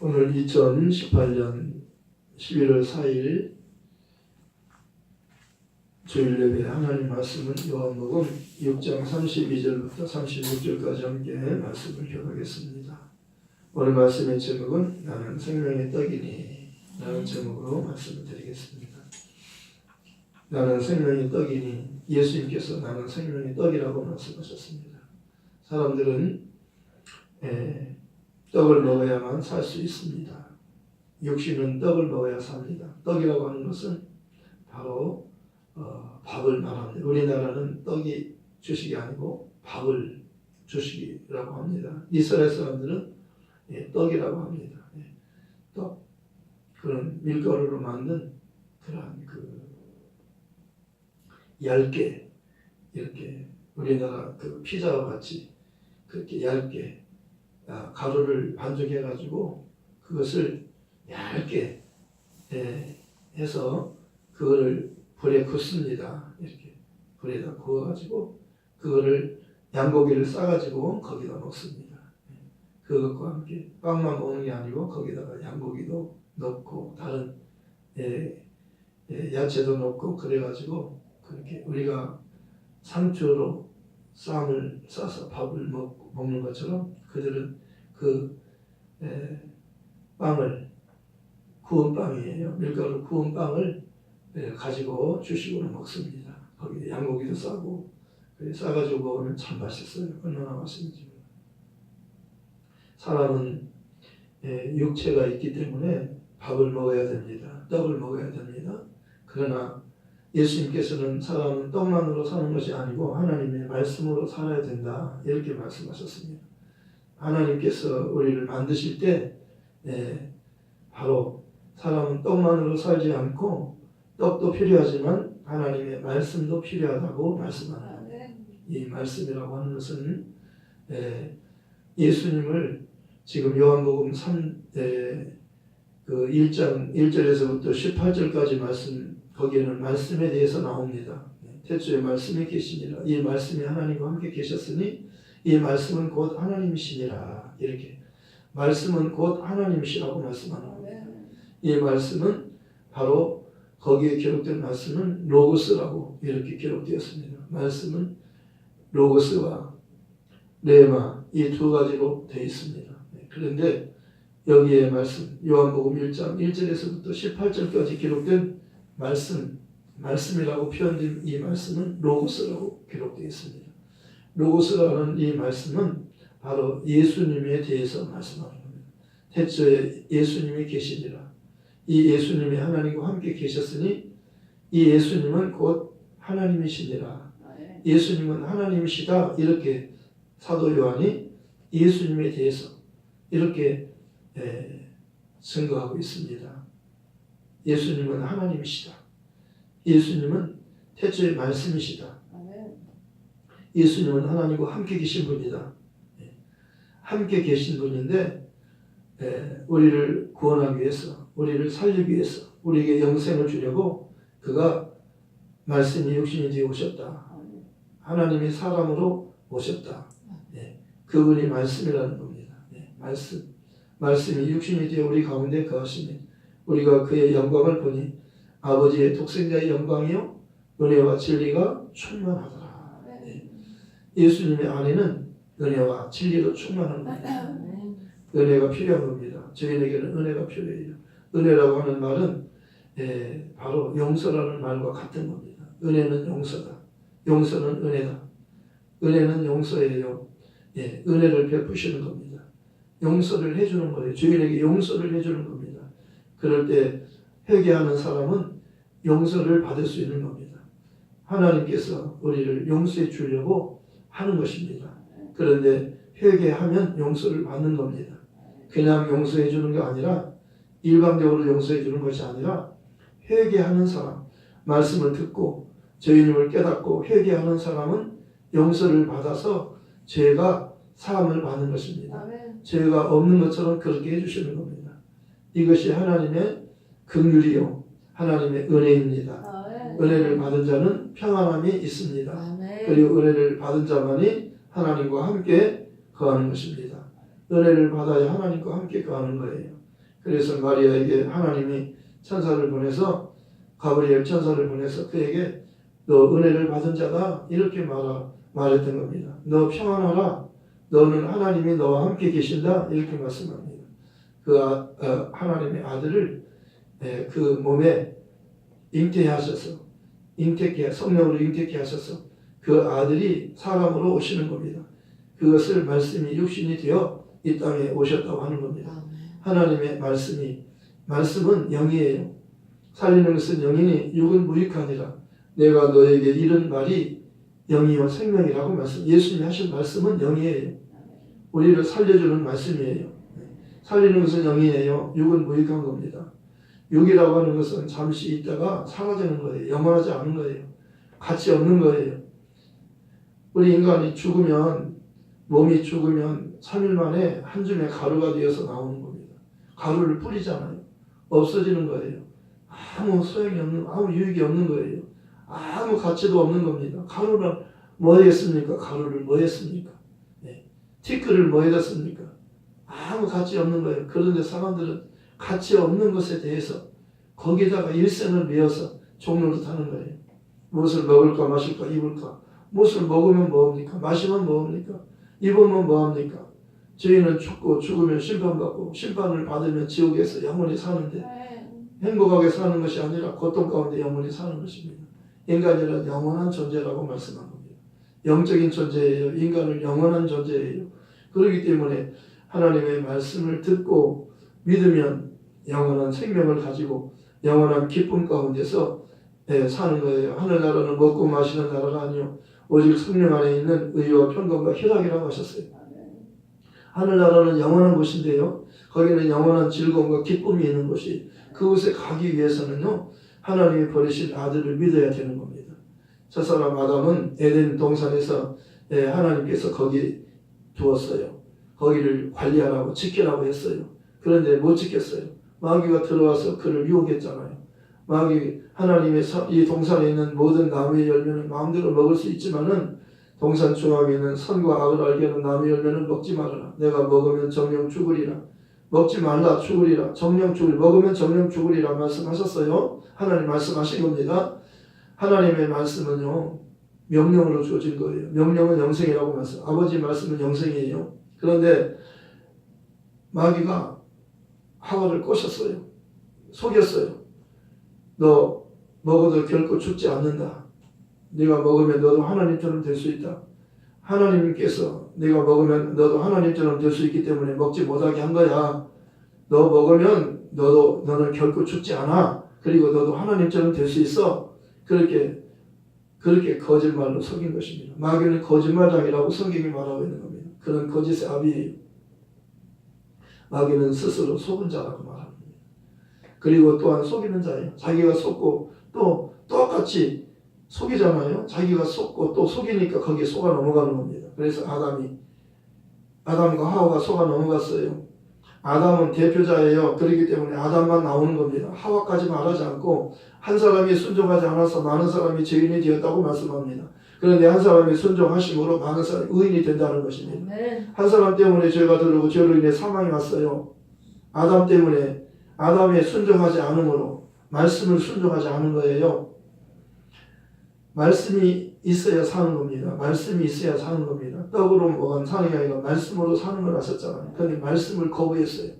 오늘 2018년 11월 4일 주일 예배 하나님 말씀은 요한복음 6장 32절부터 36절까지 함께 말씀을 교독하겠습니다. 오늘 말씀의 제목은 나는 생명의 떡이니 라는 제목으로 말씀을 드리겠습니다. 나는 생명의 떡이니 예수님께서 나는 생명의 떡이라고 말씀하셨습니다. 사람들은 떡을 먹어야만 살 수 있습니다. 육신은 떡을 먹어야 삽니다. 떡이라고 하는 것은 바로 밥을 말합니다. 우리나라는 떡이 주식이 아니고 밥을 주식이라고 합니다. 이스라엘 사람들은 떡이라고 합니다. 떡, 그런 밀가루로 만든 그러한 얇게 이렇게 우리나라 피자와 같이 그렇게 얇게 가루를 반죽해가지고 그것을 얇게 해서 그거를 불에 굽습니다. 이렇게 불에다 구워가지고 그거를 양고기를 싸가지고 거기다 넣습니다. 그것과 함께 빵만 먹는 게 아니고 거기다가 양고기도 넣고 다른 야채도 넣고 그래가지고 그렇게 우리가 상추로 쌈을 싸서 밥을 먹는 것처럼 그들은 빵을 구운 빵이에요. 밀가루 구운 빵을 가지고 주식으로 먹습니다. 거기에 양고기도 싸고 싸가지고 먹으면 참 맛있어요. 얼마나 맛있는지. 사람은 육체가 있기 때문에 밥을 먹어야 됩니다. 떡을 먹어야 됩니다. 그러나 예수님께서는 사람은 떡만으로 사는 것이 아니고 하나님의 말씀으로 살아야 된다. 이렇게 말씀하셨습니다. 하나님께서 우리를 만드실 때 바로 사람은 떡만으로 살지 않고 떡도 필요하지만 하나님의 말씀도 필요하다고 말씀합니다. 이 말씀이라고 하는 것은 예수님을 지금 요한복음 1장 1절에서부터 18절까지 말씀 거기에는 말씀에 대해서 나옵니다. 태초에 말씀이 계시니라. 이 말씀이 하나님과 함께 계셨으니 이 말씀은 곧 하나님이시니라. 이렇게 말씀은 곧 하나님이시라고 말씀하는 겁니다. 이 말씀은 바로 거기에 기록된 말씀은 로고스라고 이렇게 기록되었습니다. 말씀은 로고스와 레마 이 두 가지로 되어 있습니다. 그런데 여기에 말씀 요한복음 1장 1절에서부터 18절까지 기록된 말씀이라고 표현된 이 말씀은 로고스라고 기록되어 있습니다. 로고스라는 이 말씀은 바로 예수님에 대해서 말씀하는 겁니다. 태초에 예수님이 계시니라. 이 예수님이 하나님과 함께 계셨으니 이 예수님은 곧 하나님이시니라. 예수님은 하나님이시다. 이렇게 사도 요한이 예수님에 대해서 이렇게 증거하고 있습니다. 예수님은 하나님이시다. 예수님은 태초의 말씀이시다. 예수님은 하나님과 함께 계신 분이다. 함께 계신 분인데 우리를 구원하기 위해서 우리를 살리기 위해서 우리에게 영생을 주려고 그가 말씀이 육신이 되어 오셨다. 하나님이 사람으로 오셨다. 그분이 말씀이라는 겁니다. 말씀이 육신이 되어 우리 가운데 거하시니 우리가 그의 영광을 보니 아버지의 독생자의 영광이요 은혜와 진리가 충만하더라. 예수님의 안에는 은혜와 진리로 충만한 겁니다. 은혜가 필요한 겁니다. 저희에게는 은혜가 필요해요. 은혜라고 하는 말은 바로 용서라는 말과 같은 겁니다. 은혜는 용서다. 용서는 은혜다. 은혜는 용서예요. 은혜를 베푸시는 겁니다. 용서를 해주는 거예요. 주인에게 용서를 해주는 겁니다. 그럴 때 회개하는 사람은 용서를 받을 수 있는 겁니다. 하나님께서 우리를 용서해 주려고 하는 것입니다. 그런데 회개하면 용서를 받는 겁니다. 그냥 용서해 주는 게 아니라 일방적으로 용서해 주는 것이 아니라 회개하는 사람, 말씀을 듣고 주님을 깨닫고 회개하는 사람은 용서를 받아서 죄가 사함을 받는 것입니다. 죄가 없는 것처럼 그렇게 해주시는 겁니다. 이것이 하나님의 긍휼이요 하나님의 은혜입니다. 은혜를 받은 자는 평안함이 있습니다. 그리고 은혜를 받은 자만이 하나님과 함께 거하는 것입니다. 은혜를 받아야 하나님과 함께 거하는 거예요. 그래서 마리아에게 하나님이 천사를 보내서 가브리엘 천사를 보내서 그에게 너 은혜를 받은 자다 이렇게 말했던 겁니다. 너 평안하라. 너는 하나님이 너와 함께 계신다 이렇게 말씀합니다. 하나님의 아들을 그 몸에 잉태하셔서 성령으로 잉태케 하셔서 그 아들이 사람으로 오시는 겁니다. 그것을 말씀이 육신이 되어 이 땅에 오셨다고 하는 겁니다. 하나님의 말씀은 영이에요. 살리는 것은 영이니 육은 무익하니라. 내가 너에게 이른 말이 영이요 생명이라고 예수님이 하신 말씀은 영이에요. 우리를 살려주는 말씀이에요. 살리는 것은 영이에요. 육은 무익한 겁니다. 육이라고 하는 것은 잠시 있다가 사라지는 거예요. 영원하지 않은 거예요. 가치 없는 거예요. 우리 인간이 몸이 죽으면 3일 만에 한 줌의 가루가 되어서 나오는 겁니다. 가루를 뿌리잖아요. 없어지는 거예요. 아무 소용이 없는, 아무 유익이 없는 거예요. 아무 가치도 없는 겁니다. 가루를 뭐 했습니까? 가루를 뭐 했습니까? 티끌을 뭐 해뒀습니까? 아무 가치 없는 거예요. 그런데 사람들은 가치 없는 것에 대해서 거기다가 일생을 메어서 종로를 타는 거예요. 무엇을 먹을까 마실까 입을까. 무엇을 먹으면 뭐합니까? 마시면 뭐합니까? 입으면 뭐합니까? 저희는 죽으면 심판받고 심판을 받으면 지옥에서 영원히 사는데 행복하게 사는 것이 아니라 고통 가운데 영원히 사는 것입니다. 인간이란 영원한 존재라고 말씀한 겁니다. 영적인 존재예요. 인간은 영원한 존재예요. 그렇기 때문에 하나님의 말씀을 듣고 믿으면 영원한 생명을 가지고 영원한 기쁨 가운데서 사는 거예요. 하늘나라는 먹고 마시는 나라가 아니요 오직 성령 안에 있는 의와 평강과 희락이라고 하셨어요. 하늘나라는 영원한 곳인데요. 거기는 영원한 즐거움과 기쁨이 있는 곳이 그곳에 가기 위해서는요. 하나님이 버리신 아들을 믿어야 되는 겁니다. 저 사람 아담은 에덴 동산에서 하나님께서 거기 두었어요. 거기를 관리하라고 지키라고 했어요. 그런데 못 지켰어요. 마귀가 들어와서 그를 유혹했잖아요. 하나님의 이 동산에 있는 모든 나무의 열매는 마음대로 먹을 수 있지만은 동산 중앙에 있는 선과 악을 알게 하는 나무의 열매는 먹지 말아라. 내가 먹으면 정령 죽으리라. 먹지 말라 죽으리라. 정령 먹으면 정령 죽으리라 말씀하셨어요. 하나님 말씀하신 겁니다. 하나님의 말씀은요. 명령으로 주어진 거예요. 명령은 영생이라고 말씀. 아버지 말씀은 영생이에요. 그런데 마귀가 하와를 꼬셨어요. 속였어요. 너 먹어도 결코 죽지 않는다. 네가 먹으면 너도 하나님처럼 될 수 있다. 하나님께서 네가 먹으면 너도 하나님처럼 될 수 있기 때문에 먹지 못하게 한 거야. 너 먹으면 너는 결코 죽지 않아. 그리고 너도 하나님처럼 될 수 있어. 그렇게 거짓말로 속인 것입니다. 마귀는 거짓말장이라고 성경이 말하고 있는 겁니다. 그런 거짓의 아비예요. 마귀는 스스로 속은 자라고 말합니다. 그리고 또한 속이는 자예요. 자기가 속고 또 똑같이 속이잖아요. 자기가 속고 또 속이니까 거기에 속아 넘어가는 겁니다. 그래서 아담과 하와가 속아 넘어갔어요. 아담은 대표자예요. 그렇기 때문에 아담만 나오는 겁니다. 하와까지 말하지 않고 한 사람이 순종하지 않아서 많은 사람이 죄인이 되었다고 말씀합니다. 그런데 한 사람이 순종하심으로 많은 사람이 의인이 된다는 것입니다. 한 사람 때문에 죄가 들어오고 죄로 인해 사망이 왔어요. 아담 때문에 아담이 순종하지 않으므로 말씀을 순종하지 않은 거예요. 말씀이 있어야 사는 겁니다. 말씀이 있어야 사는 겁니다. 떡으로 먹은 사는 게 아니라 말씀으로 사는 걸 하셨잖아요. 그런데 말씀을 거부했어요.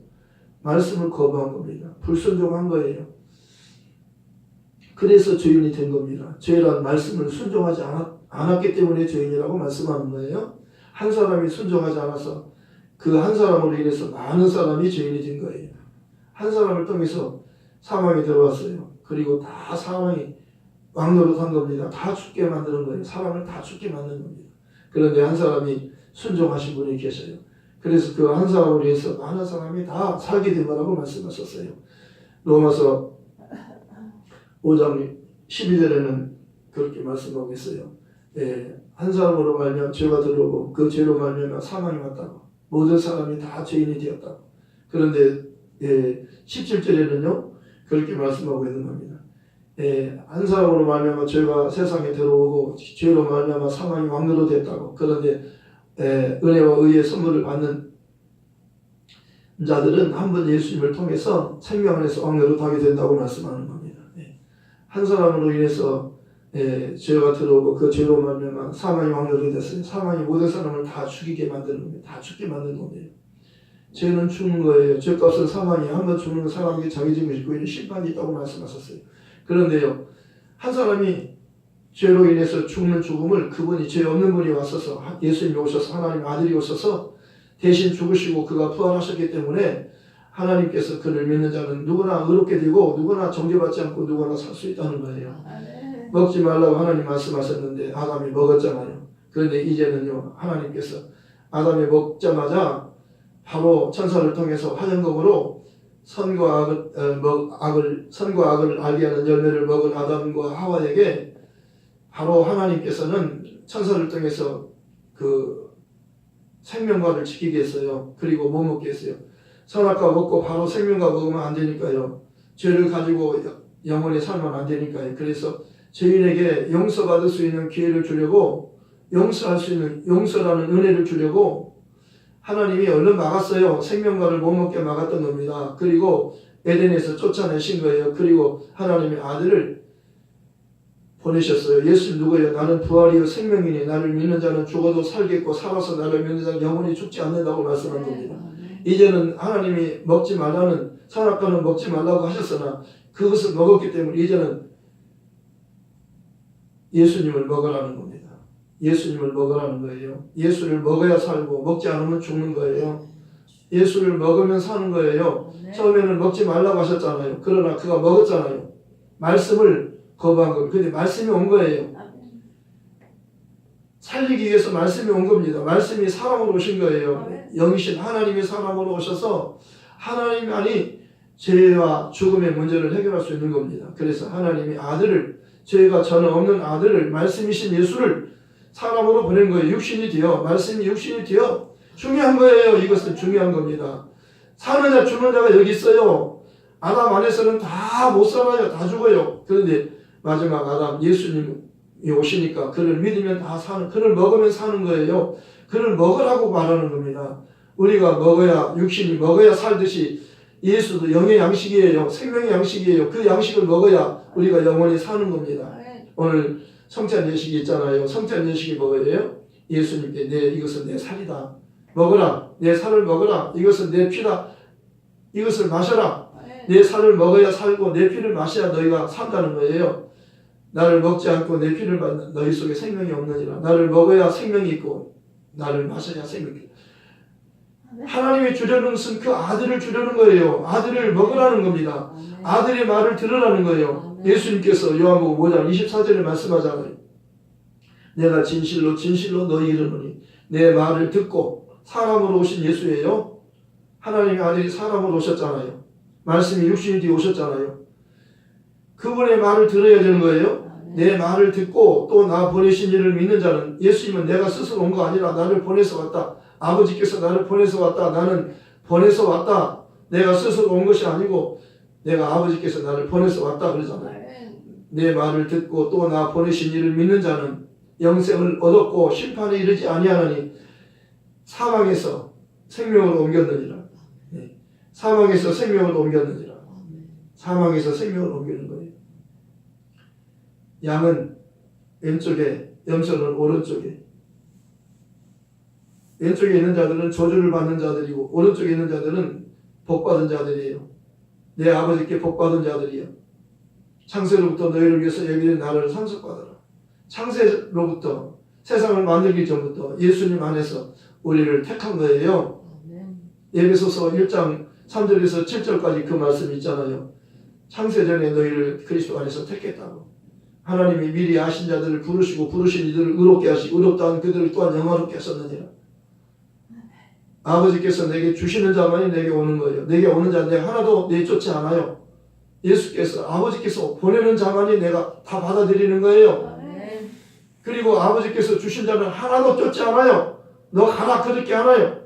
말씀을 거부한 겁니다. 불순종한 거예요. 그래서 죄인이 된 겁니다. 죄란 말씀을 순종하지 않았기 때문에 죄인이라고 말씀하는 거예요. 한 사람이 순종하지 않아서 그 한 사람으로 인해서 많은 사람이 죄인이 된 거예요. 한 사람을 통해서 사망이 들어왔어요. 그리고 다 사망이 왕노릇한 겁니다. 다 죽게 만드는 거예요. 사람을 다 죽게 만드는 겁니다. 그런데 한 사람이 순종하신 분이 계셔요. 그래서 그 한 사람을 위해서 많은 사람이 다 살게 된 거라고 말씀하셨어요. 로마서 5장 12절에는 그렇게 말씀하고 있어요. 한 사람으로 말미암아 죄가 들어오고 그 죄로 말미암아 사망이 왔다고. 모든 사람이 다 죄인이 되었다고. 그런데 17절에는요. 그렇게 말씀하고 있는 겁니다. 한 사람으로 말미암아 죄가 세상에 들어오고 죄로 말미암아 사망이 왕노릇 됐다고. 그런데 은혜와 의의 선물을 받는 자들은 한 번 예수님을 통해서 생명 안에서 왕노릇하게 된다고 말씀하는 겁니다. 한 사람으로 인해서 죄가 들어오고 그 죄로 말미암아 사망이 왕노릇이 됐어요. 사망이 모든 사람을 다 죽이게 만드는 겁니다. 다 죽게 만드는 겁니다. 죄는 죽는 거예요. 죄값은 사망이 한 번 죽는 사람에게 자기 죄를 짓고 있는 심판이 있다고 말씀하셨어요. 그런데요, 한 사람이 죄로 인해서 죽는 죽음을 그분이 죄 없는 분이 왔어서 예수님이 오셔서 하나님 아들이 오셔서 대신 죽으시고 그가 부활하셨기 때문에 하나님께서 그를 믿는 자는 누구나 의롭게 되고 누구나 정죄받지 않고 누구나 살 수 있다는 거예요. 먹지 말라고 하나님 말씀하셨는데 아담이 먹었잖아요. 그런데 이제는요, 하나님께서 아담이 먹자마자 바로 천사를 통해서 화영금으로 선과 악을 알게 하는 열매를 먹은 아담과 하와에게 바로 하나님께서는 천사를 통해서 그 생명과를 지키게 했어요. 그리고 못 먹게 했어요. 선악과 먹고 바로 생명과 먹으면 안 되니까요. 죄를 가지고 영원히 살면 안 되니까요. 그래서 죄인에게 용서받을 수 있는 기회를 주려고, 용서할 수 있는 용서라는 은혜를 주려고 하나님이 얼른 막았어요. 생명과를 못 먹게 막았던 겁니다. 그리고 에덴에서 쫓아내신 거예요. 그리고 하나님의 아들을 보내셨어요. 예수님 누구예요? 나는 부활이요 생명이니 나를 믿는 자는 죽어도 살겠고 살아서 나를 믿는 자는 영원히 죽지 않는다고 말씀한 겁니다. 이제는 하나님이 먹지 말라는, 선악과는 먹지 말라고 하셨으나 그것을 먹었기 때문에 이제는 예수님을 먹으라는 겁니다. 예수님을 먹으라는 거예요. 예수를 먹어야 살고 먹지 않으면 죽는 거예요. 예수를 먹으면 사는 거예요. 처음에는 먹지 말라고 하셨잖아요. 그러나 그가 먹었잖아요. 말씀을 거부한 거예요. 근데 말씀이 온 거예요. 살리기 위해서 말씀이 온 겁니다. 말씀이 사람으로 오신 거예요. 영이신 하나님이 사람으로 오셔서 하나님만이 죄와 죽음의 문제를 해결할 수 있는 겁니다. 그래서 하나님이 아들을, 죄가 전혀 없는 아들을, 말씀이신 예수를 사람으로 보낸 거예요. 육신이 되어, 말씀이 육신이 되어. 중요한 거예요. 이것은 중요한 겁니다. 사는 자 죽는 자가 여기 있어요. 아담 안에서는 다 못 살아요. 다 죽어요. 그런데 마지막 아담 예수님이 오시니까 그를 믿으면 다 사는, 그를 먹으면 사는 거예요. 그를 먹으라고 말하는 겁니다. 우리가 먹어야, 육신이 먹어야 살듯이 예수도 영의 양식이에요. 생명의 양식이에요. 그 양식을 먹어야 우리가 영원히 사는 겁니다. 오늘 성찬 예식이 있잖아요. 성찬 예식이 뭐예요? 예수님께 이것은 내 살이다. 먹어라. 내 살을 먹어라. 이것은 내 피다. 이것을 마셔라. 내 살을 먹어야 살고 내 피를 마셔야 너희가 산다는 거예요. 나를 먹지 않고 내 피를 마시는 너희 속에 생명이 없느니라. 나를 먹어야 생명이 있고 나를 마셔야 생명이 있고. 하나님이 주려는 것은 그 아들을 주려는 거예요. 아들을 먹으라는 겁니다. 아들의 말을 들으라는 거예요. 예수님께서 요한복음 5장 24절에 말씀하잖아요. 내가 진실로 진실로 너희 이르노니 내 말을 듣고, 사람으로 오신 예수예요. 하나님의 아들이 사람으로 오셨잖아요. 말씀이 육신이 되어 오셨잖아요. 그분의 말을 들어야 되는 거예요. 내 말을 듣고 또 나 보내신 이를 믿는 자는, 예수님은 내가 스스로 온 거 아니라 나를 보내서 왔다. 아버지께서 나를 보내서 왔다. 나는 보내서 왔다. 내가 스스로 온 것이 아니고 내가 아버지께서 나를 보내서 왔다 그러잖아요. 내 말을 듣고 또 나 보내신 이를 믿는 자는 영생을 얻었고 심판에 이르지 아니하나니 사망에서 생명으로 옮겼느니라. 사망에서 생명으로 옮겼느니라. 사망에서 생명을 옮기는 거예요. 양은 왼쪽에, 염소는 오른쪽에. 왼쪽에 있는 자들은 저주를 받는 자들이고 오른쪽에 있는 자들은 복받은 자들이에요. 내 아버지께 복받은 자들이요. 창세로부터 너희를 위해서 여기는 나를 상속받아라. 창세로부터, 세상을 만들기 전부터 예수님 안에서 우리를 택한 거예요. 에베소서 1장 3절에서 7절까지 그 말씀이 있잖아요. 창세전에 너희를 그리스도 안에서 택했다고. 하나님이 미리 아신 자들을 부르시고 부르신 이들을 의롭게 하시고 의롭다 한 그들을 또한 영화롭게 하셨느니라. 아버지께서 내게 주시는 자만이 내게 오는 거예요. 내게 오는 자 내가 하나도 내쫓지 않아요. 예수께서, 아버지께서 보내는 자만이 내가 다 받아들이는 거예요. 그리고 아버지께서 주신 자는 하나도 쫓지 않아요. 너 가라 그렇게 하나요.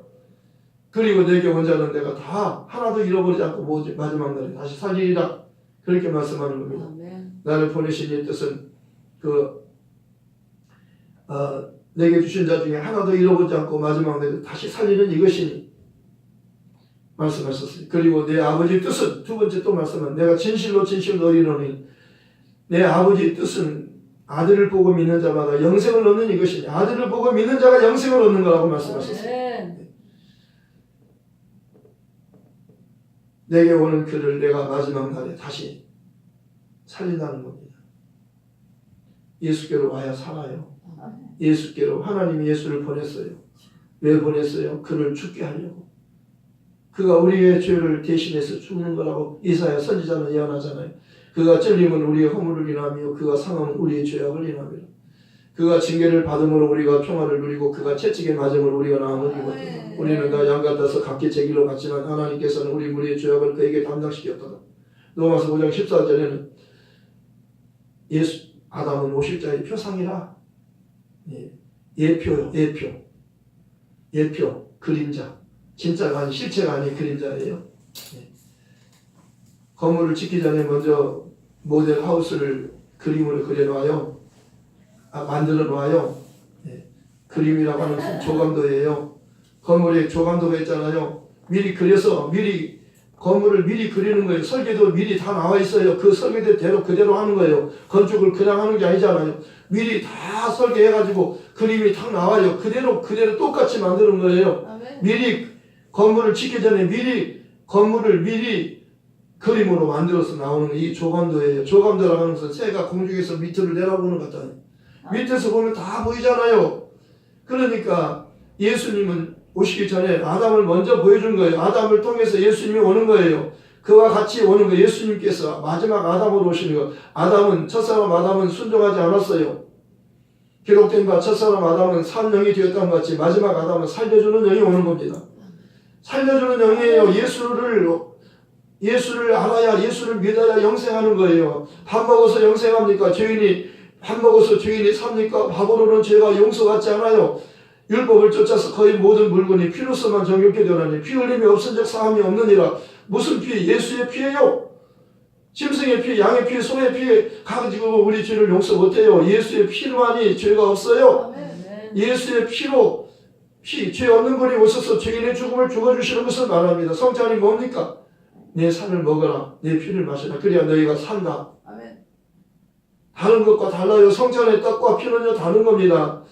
그리고 내게 온 자는 내가 다 하나도 잃어버리지 않고 마지막 날에 다시 살리리라. 그렇게 말씀하는 겁니다. 나를 보내신 이 뜻은 내게 주신 자 중에 하나도 잃어버리지 않고 마지막 날에 다시 살리는 이것이니, 말씀하셨어요. 그리고 내 아버지 뜻은, 두 번째 또 말씀은 내가 진실로 너희노니 내 아버지 뜻은 아들을 보고 믿는 자마다 영생을 얻는 이것이니 아들을 보고 믿는 자가 영생을 얻는 거라고 말씀하셨어요. 내게 오는 그를 내가 마지막 날에 다시 살린다는 겁니다. 예수께로 와야 살아요. 예수께로 하나님이 예수를 보냈어요. 왜 보냈어요? 그를 죽게 하려고. 그가 우리의 죄를 대신해서 죽는 거라고 이사야 선지자는 예언하잖아요. 그가 찔림은 우리의 허물을 인하며 그가 상함은 우리의 죄악을 인하며 그가 징계를 받음으로 우리가 평화를 누리고 그가 채찍에 맞음으로 우리가 나음을 입었다. 우리는 다 양 같아서 각기 제 길로 갔지만 하나님께서는 우리 무리의 죄악을 그에게 담당시켰다. 로마서 5장 14절에는 아담은 오실 자의 표상이라. 예표요. 예표. 그림자. 진짜가 아닌 실체가 아닌 그림자예요. 건물을 짓기 전에 먼저 모델 하우스를 그림으로 그려놔요. 만들어 놔요. 그림이라고 하는 것은 조감도예요. 건물에 조감도가 있잖아요. 미리 그려서 건물을 미리 그리는 거예요. 설계도 미리 다 나와 있어요. 그 설계대로 그대로 하는 거예요. 건축을 그냥 하는 게 아니잖아요. 미리 다 설계해가지고 그림이 딱 나와요. 그대로 똑같이 만드는 거예요. 미리 건물을 짓기 전에 건물을 미리 그림으로 만들어서 나오는 이 조감도예요. 조감도라고 하는 것은 새가 공중에서 밑으로 내려보는 것 같아요. 밑에서 보면 다 보이잖아요. 그러니까 예수님은 오시기 전에 아담을 먼저 보여준 거예요. 아담을 통해서 예수님이 오는 거예요. 그와 같이 오는 거예요. 예수님께서 마지막 아담으로 오시는 거예요. 첫사람 아담은 순종하지 않았어요. 기록된 바 첫사람 아담은 산 영이 되었던 것 같이 마지막 아담은 살려주는 영이 오는 겁니다. 살려주는 영이에요. 예수를 알아야, 예수를 믿어야 영생하는 거예요. 밥 먹어서 영생합니까? 밥 먹어서 죄인이 삽니까? 밥으로는 죄가 용서받지 않아요. 율법을 쫓아서 거의 모든 물건이 피로서만 정욕게 되나니 피 흘림이 없은 적 사함이 없느니라. 무슨 피? 예수의 피예요. 짐승의 피, 양의 피, 소의 피 가지고 우리 죄를 용서 못해요. 예수의 피로만이 죄가 없어요. 예수의 피로 죄 없는 분이 오셔서 죄인의 죽음을 죽어주시는 것을 말합니다. 성찬이 뭡니까? 내 살을 먹어라. 내 피를 마셔라. 그래야 너희가 산다. 다른 것과 달라요. 성찬의 떡과 피는요 다른 겁니다.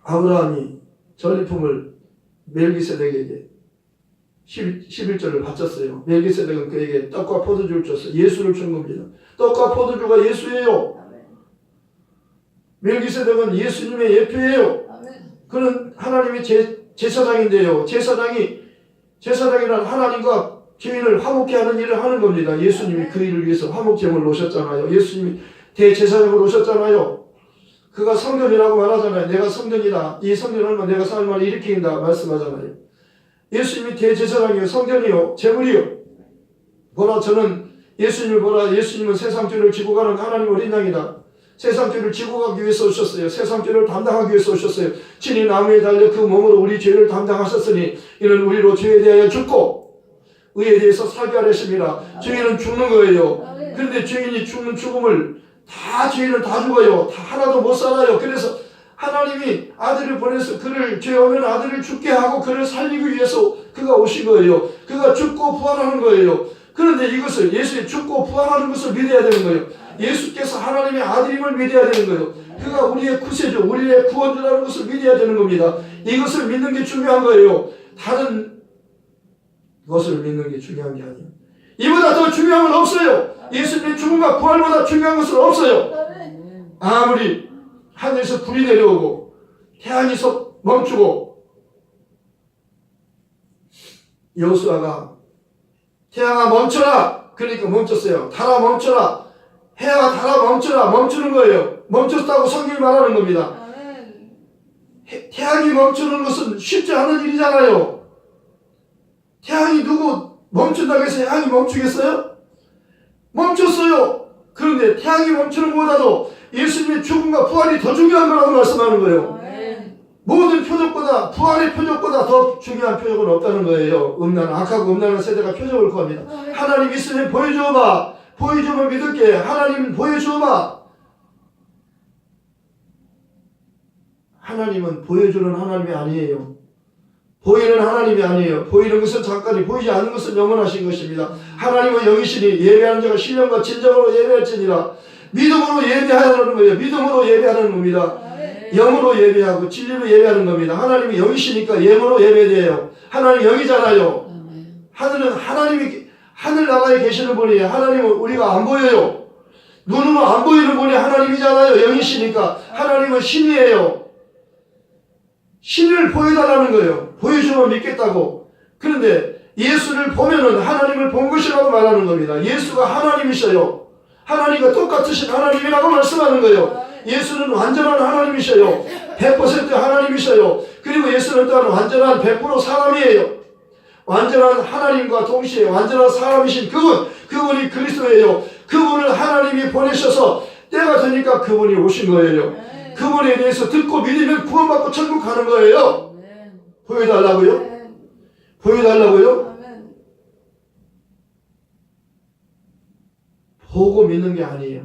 아브라함이 전리품을 멜기세덱에게 11절을 바쳤어요. 멜기세덱은 그에게 떡과 포도주를 줬어요. 예수를 준 겁니다. 떡과 포도주가 예수예요. 멜기세덱은 예수님의 예표예요. 그는 하나님의 제사장인데요. 제사장이란 하나님과 죄인을 화목케 하는 일을 하는 겁니다. 예수님이 그 일을 위해서 화목제물을 오셨잖아요. 예수님이 대제사장으로 오셨잖아요. 그가 성전이라고 말하잖아요. 내가 성전이다. 이 성전을 내가 사람을 일으킨다 말씀하잖아요. 예수님이 대제사장이요, 성전이요, 제물이요. 보라, 저는 예수님을 보라. 예수님은 세상 죄를 지고 가는 하나님 어린 양이다. 세상 죄를 지고 가기 위해서 오셨어요. 세상 죄를 담당하기 위해서 오셨어요. 친히 나무에 달려 그 몸으로 우리 죄를 담당하셨으니 이는 우리로 죄에 대하여 죽고 의에 대해서 살게 하셨습니다. 죄인은 죽는 거예요. 그런데 죄인이 죽는 죽음을 죄인은 다 죽어요. 하나도 못 살아요. 그래서 하나님이 아들을 보내서 그를 죄 없는 아들을 죽게 하고 그를 살리기 위해서 그가 오신 거예요. 그가 죽고 부활하는 거예요. 그런데 이것을 예수의 죽고 부활하는 것을 믿어야 되는 거예요. 예수께서 하나님의 아들임을 믿어야 되는 거예요. 그가 우리의 구세주, 우리의 구원주라는 것을 믿어야 되는 겁니다. 이것을 믿는 게 중요한 거예요. 다른 것을 믿는 게 중요한 게 아니에요. 이보다 더 중요한 건 없어요. 예수님의 죽음과 부활보다 중요한 것은 없어요. 아무리 하늘에서 불이 내려오고 태양이 멈추고 여호수아가 태양아 멈춰라. 그러니까 멈췄어요. 달아 멈춰라. 해가 달아 멈춰라. 멈추는 거예요. 멈췄다고 성경이 말하는 겁니다. 태양이 멈추는 것은 쉽지 않은 일이잖아요. 태양이 멈춘다고 해서 태양이 멈추겠어요? 멈췄어요. 그런데 태양이 멈추는 것보다도 예수님의 죽음과 부활이 더 중요한 거라고 말씀하는 거예요. 모든 표적보다, 부활의 표적보다 더 중요한 표적은 없다는 거예요. 악하고 음란한 세대가 표적을 구합니다. 하나님 있으면 보여줘봐. 보여주면 믿을게. 하나님 보여줘봐. 하나님은 보여주는 하나님이 아니에요. 보이는 하나님이 아니에요. 보이는 것은 잠깐이, 보이지 않는 것은 영원하신 것입니다. 하나님은 영이시니 예배하는 자가 신령과 진정으로 예배할지니라. 믿음으로 예배하는 거예요. 믿음으로 예배하는 겁니다. 영으로 예배하고 진리로 예배하는 겁니다. 하나님이 영이시니까 영으로 예배돼요. 하나님 영이잖아요. 하늘은 하나님이 하늘나라에 계시는 분이에요. 하나님은 우리가 안 보여요. 눈으로 안 보이는 분이 하나님이잖아요. 영이시니까. 하나님은 신이에요. 신을 보여달라는 거예요. 보여주면 믿겠다고. 그런데 예수를 보면은 하나님을 본 것이라고 말하는 겁니다. 예수가 하나님이셔요. 하나님과 똑같으신 하나님이라고 말씀하는 거예요. 예수는 완전한 하나님이셔요. 100% 하나님이셔요. 그리고 예수는 또한 완전한 100% 사람이에요. 완전한 하나님과 동시에 완전한 사람이신 그분이 그리스도예요. 그분을 하나님이 보내셔서 때가 되니까 그분이 오신 거예요. 그분에 대해서 듣고 믿으면 구원받고 천국 가는 거예요. 보여달라고요? 보여달라고요? 보고 믿는 게 아니에요.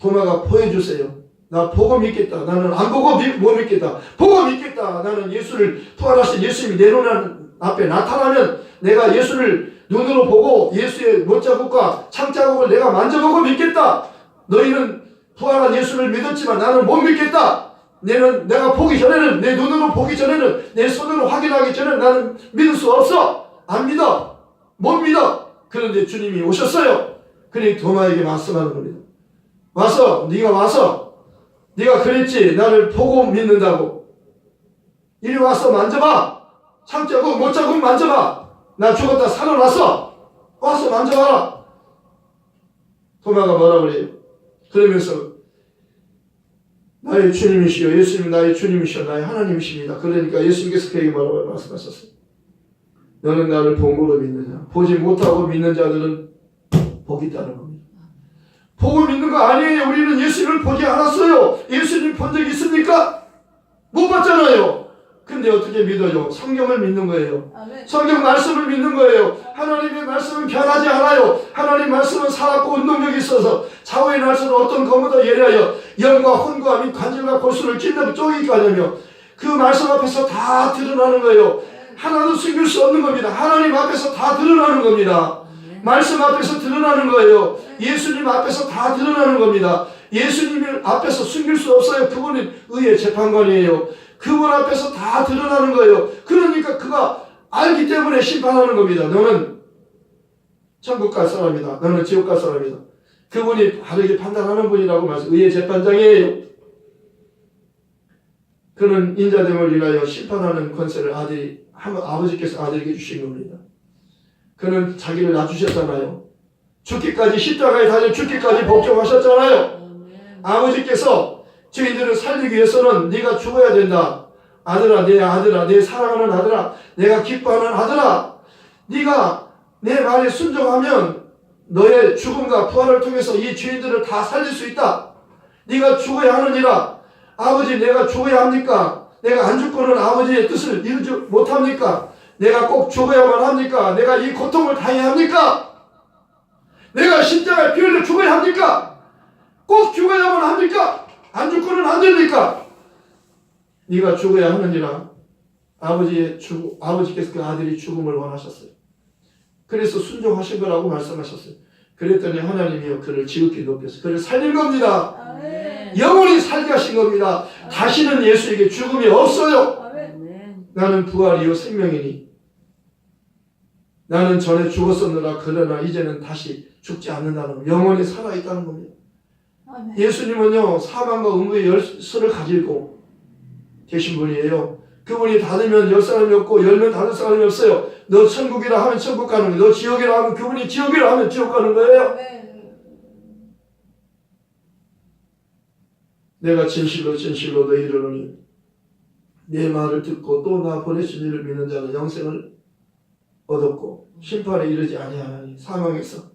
도마가 보여주세요. 나 보고 믿겠다. 나는 안 보고 못 믿겠다. 보고 믿겠다. 나는 예수를 부활하신 예수님이 내 눈 앞에 나타나면 내가 예수를 눈으로 보고 예수의 못자국과 창자국을 내가 만져보고 믿겠다. 너희는 부활한 예수를 믿었지만 나는 못 믿겠다. 내가 보기 전에는, 내 눈으로 보기 전에는, 내 손으로 확인하기 전에는 나는 믿을 수 없어. 안 믿어. 못 믿어. 그런데 주님이 오셨어요. 그러니 도마에게 말씀하는 겁니다. 네가 와서 네가 그랬지. 나를 보고 믿는다고. 이리 와서 만져봐. 창자국, 못자국 만져봐. 나 죽었다 살아났어. 와서 만져봐라. 도마가 뭐라 그래요? 그러면서 나의 주님이시여, 예수님 나의 주님이시여, 나의 하나님이십니다. 그러니까 예수님께서 그에게 뭐라고 말씀하셨어요? 너는 나를 본 거로 믿느냐? 보지 못하고 믿는 자들은 복이 있다는 겁니다. 보고 믿는 거 아니에요. 우리는 예수님을 보지 않았어요. 예수님 본 적 있습니까? 못 봤잖아요. 근데 어떻게 믿어요? 성경을 믿는 거예요. 성경 말씀을 믿는 거예요. 하나님의 말씀은 변하지 않아요. 하나님 말씀은 살았고 운동력이 있어서 좌우의 날씨는 어떤 것보다 예리하여 영과 혼과 및 관절과 골수를 찔러 쪼개게 하려며 그 말씀 앞에서 다 드러나는 거예요. 하나도 숨길 수 없는 겁니다. 하나님 앞에서 다 드러나는 겁니다. 말씀 앞에서 드러나는 거예요. 예수님 앞에서 다 드러나는 겁니다. 예수님 앞에서 숨길 수 없어요. 그분은 의의 재판관이에요. 그분 앞에서 다 드러나는 거예요. 그러니까 그가 알기 때문에 심판하는 겁니다. 너는 천국 갈 사람이다. 너는 지옥 갈 사람이다. 그분이 다르게 판단하는 분이라고 말씀. 의의 재판장이에요. 그는 인자됨을 인하여 심판하는 권세를 아버지께서 아들에게 주신 겁니다. 그는 자기를 낮추셨잖아요. 죽기까지 십자가에 달려 죽기까지 복종하셨잖아요. 아버지께서 저희들을 살리기 위해서는 네가 죽어야 된다. 아들아, 내 아들아, 내 사랑하는 아들아, 내가 기뻐하는 아들아, 네가 내 말에 순종하면 너의 죽음과 부활을 통해서 이 죄인들을 다 살릴 수 있다. 네가 죽어야 하느니라. 아버지, 내가 죽어야 합니까? 내가 안 죽고는 아버지의 뜻을 이루지 못합니까? 내가 꼭 죽어야만 합니까? 내가 이 고통을 당해야 합니까? 내가 십자가에 피 흘려 죽어야 합니까? 꼭 죽어야만 합니까? 안 죽고는 안 됩니까? 네가 죽어야 하느니라. 아버지께서 그 아들이 죽음을 원하셨어요. 그래서 순종하신 거라고 말씀하셨어요. 그랬더니 하나님이요 그를 지극히 높여서 그를 살린 겁니다. 아멘. 영원히 살게 하신 겁니다. 다시는 예수에게 죽음이 없어요. 아멘. 나는 부활이요 생명이니 나는 전에 죽었었느라 그러나 이제는 다시 죽지 않는다는 겁니다. 영원히 살아있다는 겁니다. 아멘. 예수님은요 사망과 음부의 열쇠를 가지고 계신 분이에요. 그분이 닫으면 열 사람이 없고 열면 닫을 사람이 없어요. 너 천국이라 하면 천국 가는 거예요. 너 지옥이라 하면 그분이 지옥이라 하면 지옥 가는 거예요. 네. 내가 진실로 진실로 너희를 이르노니 내 말을 듣고 또 나 보내신 이를 믿는 자는 영생을 얻었고 심판에 이르지 아니하나니 사망에서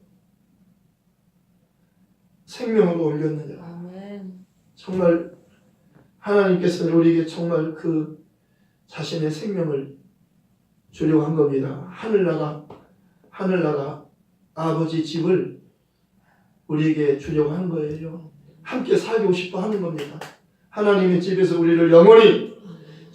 생명으로 옮겼느냐. 아멘. 정말 하나님께서는 우리에게 정말 그 자신의 생명을 주려고 한 겁니다. 하늘나라 아버지 집을 우리에게 주려고 한 거예요. 함께 살고 싶어 하는 겁니다. 하나님의 집에서 우리를 영원히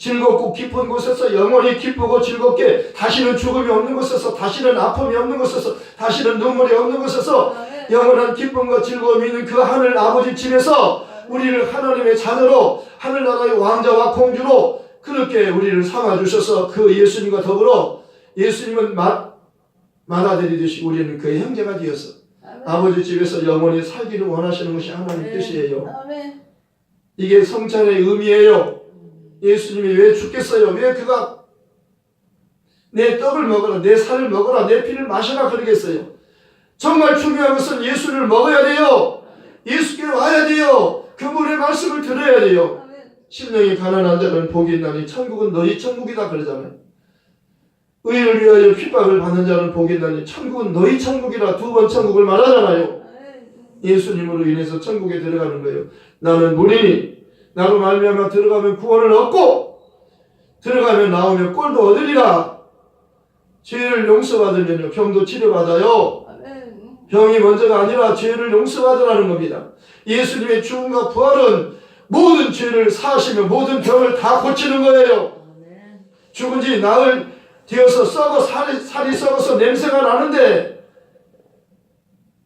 즐겁고 기쁜 곳에서 영원히 기쁘고 즐겁게 다시는 죽음이 없는 곳에서 다시는 아픔이 없는 곳에서 다시는 눈물이 없는 곳에서 영원한 기쁨과 즐거움이 있는 그 하늘 아버지 집에서 우리를 하나님의 자녀로 하늘나라의 왕자와 공주로 그렇게 우리를 삼아주셔서 그 예수님과 더불어 예수님은 맏아들이듯이 우리는 그의 형제가 되어서 아버지 집에서 영원히 살기를 원하시는 것이 하나님 뜻이에요. 이게 성찬의 의미예요. 예수님이 왜 죽겠어요? 왜 그가 내 떡을 먹어라, 내 살을 먹어라, 내 피를 마셔라 그러겠어요? 정말 중요한 것은 예수를 먹어야 돼요. 예수께 와야 돼요. 그분의 말씀을 들어야 돼요. 심령이 가난한 자는 복이 있나니 천국은 너희 천국이다 그러잖아요. 의를 위하여 핍박을 받는 자는 복이 있나니 천국은 너희 천국이라 두 번 천국을 말하잖아요. 예수님으로 인해서 천국에 들어가는 거예요. 나는 문이니 나로 말미암아 들어가면 구원을 얻고 들어가면 나오면 꼴도 얻으리라. 죄를 용서받으면요 병도 치료받아요. 병이 먼저가 아니라 죄를 용서받으라는 겁니다. 예수님의 죽음과 부활은 모든 죄를 사하시며 모든 병을 다 고치는 거예요. 죽은 지 나흘 되어서 살이 썩어서 냄새가 나는데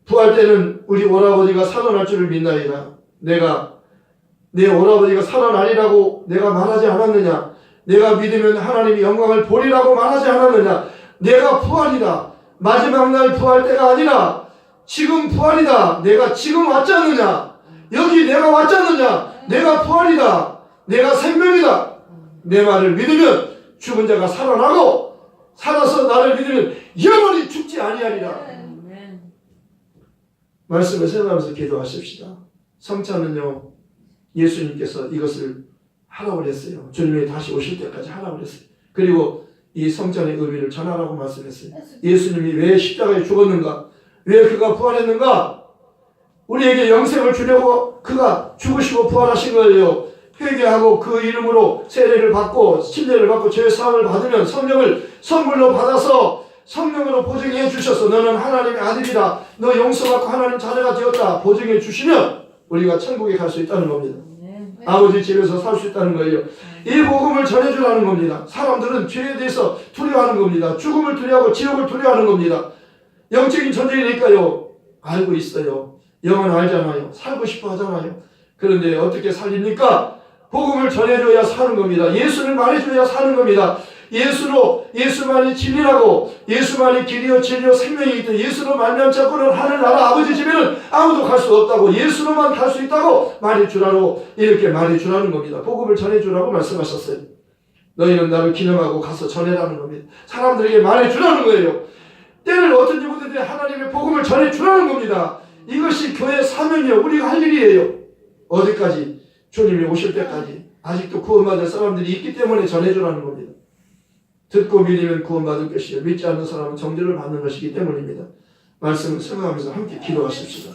부활 때는 우리 오라버니가 살아날 줄을 믿나이다. 내가 내 오라버니가 살아나리라고 내가 말하지 않았느냐? 내가 믿으면 하나님이 영광을 보리라고 말하지 않았느냐? 내가 부활이다. 마지막 날 부활 때가 아니라 지금 부활이다. 내가 지금 왔지 않느냐? 여기 내가 왔지 않느냐? 내가 부활이다. 내가 생명이다. 내 말을 믿으면 죽은 자가 살아나고 살아서 나를 믿으면 영원히 죽지 아니하리라. 말씀을 생각하면서 기도하십시다. 성찬은요 예수님께서 이것을 하라고 그랬어요. 주님이 다시 오실 때까지 하라고 그랬어요. 그리고 이 성찬의 의미를 전하라고 말씀했어요. 예수님이 왜 십자가에 죽었는가? 왜 그가 부활했는가? 우리에게 영생을 주려고 그가 죽으시고 부활하신 거예요. 회개하고 그 이름으로 세례를 받고 침례를 받고 죄 사함을 받으면 성령을 선물로 받아서 성령으로 보증해 주셔서 너는 하나님의 아들이다. 너 용서받고 하나님 자녀가 되었다. 보증해 주시면 우리가 천국에 갈 수 있다는 겁니다. 아버지 집에서 살 수 있다는 거예요. 이 복음을 전해주라는 겁니다. 사람들은 죄에 대해서 두려워하는 겁니다. 죽음을 두려워하고 지옥을 두려워하는 겁니다. 영적인 존재이니까요. 알고 있어요. 영은 알잖아요. 살고 싶어 하잖아요. 그런데 어떻게 살립니까? 복음을 전해줘야 사는 겁니다. 예수를 말해줘야 사는 겁니다. 예수만이 진리라고 예수만이 길이요 진리요 생명이기 때문에 예수로 말미암지 않고는 하늘나라 아버지 집에는 아무도 갈 수 없다고 예수로만 갈 수 있다고 말해주라고 이렇게 말해주라는 겁니다. 복음을 전해주라고 말씀하셨어요. 너희는 나를 기념하고 가서 전해라는 겁니다. 사람들에게 말해주라는 거예요. 때를 어떤지 모르는데 하나님의 복음을 전해주라는 겁니다. 이것이 교회의 사명이에요. 우리가 할 일이에요. 어디까지? 주님이 오실 때까지 아직도 구원받을 사람들이 있기 때문에 전해주라는 겁니다. 듣고 믿으면 구원받을 것이요 믿지 않는 사람은 정죄를 받는 것이기 때문입니다. 말씀을 생각하면서 함께 기도하십시다.